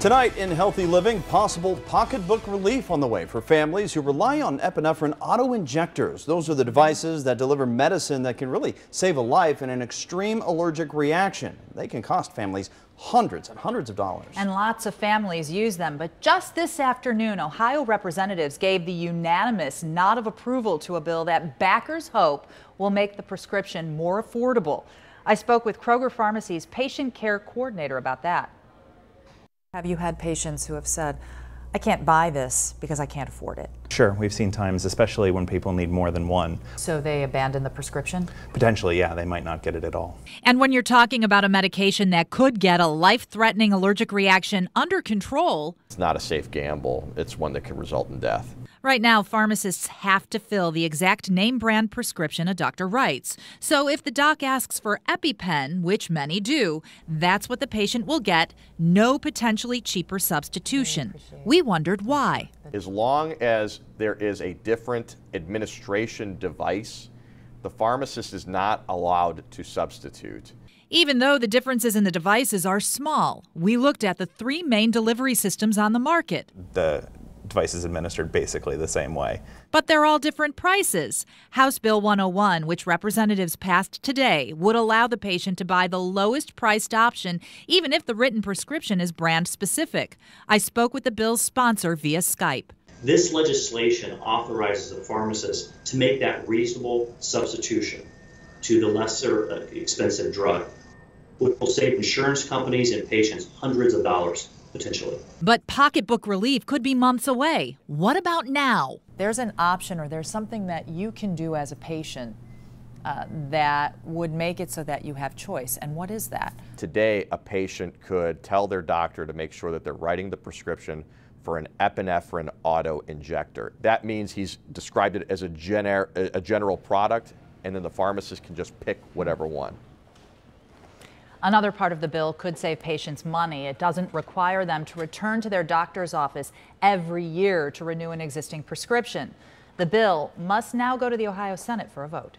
Tonight in Healthy Living, possible pocketbook relief on the way for families who rely on epinephrine auto-injectors. Those are the devices that deliver medicine that can really save a life in an extreme allergic reaction. They can cost families hundreds and hundreds of dollars. And lots of families use them. But just this afternoon, Ohio representatives gave the unanimous nod of approval to a bill that backers hope will make the prescription more affordable. I spoke with Kroger Pharmacy's patient care coordinator about that. Have you had patients who have said, I can't buy this because I can't afford it? Sure, we've seen times, especially when people need more than one. So they abandon the prescription? Potentially, yeah, they might not get it at all. And when you're talking about a medication that could get a life-threatening allergic reaction under control, it's not a safe gamble. It's one that can result in death. Right now, pharmacists have to fill the exact name brand prescription a doctor writes. So if the doc asks for EpiPen, which many do, that's what the patient will get, no potentially cheaper substitution. We wondered why. As long as there is a different administration device, the pharmacist is not allowed to substitute. Even though the differences in the devices are small, we looked at the three main delivery systems on the market. The device is administered basically the same way. But they're all different prices. House Bill 101, which representatives passed today, would allow the patient to buy the lowest priced option, even if the written prescription is brand specific. I spoke with the bill's sponsor via Skype. This legislation authorizes the pharmacist to make that reasonable substitution to the lesser expensive drug, which will save insurance companies and patients hundreds of dollars. Potentially. But pocketbook relief could be months away. What about now? There's an option or there's something that you can do as a patient that would make it so that you have choice. And what is that? Today, a patient could tell their doctor to make sure that they're writing the prescription for an epinephrine auto-injector. That means he's described it as a general product, and then the pharmacist can just pick whatever one. Another part of the bill could save patients money. It doesn't require them to return to their doctor's office every year to renew an existing prescription. The bill must now go to the Ohio Senate for a vote.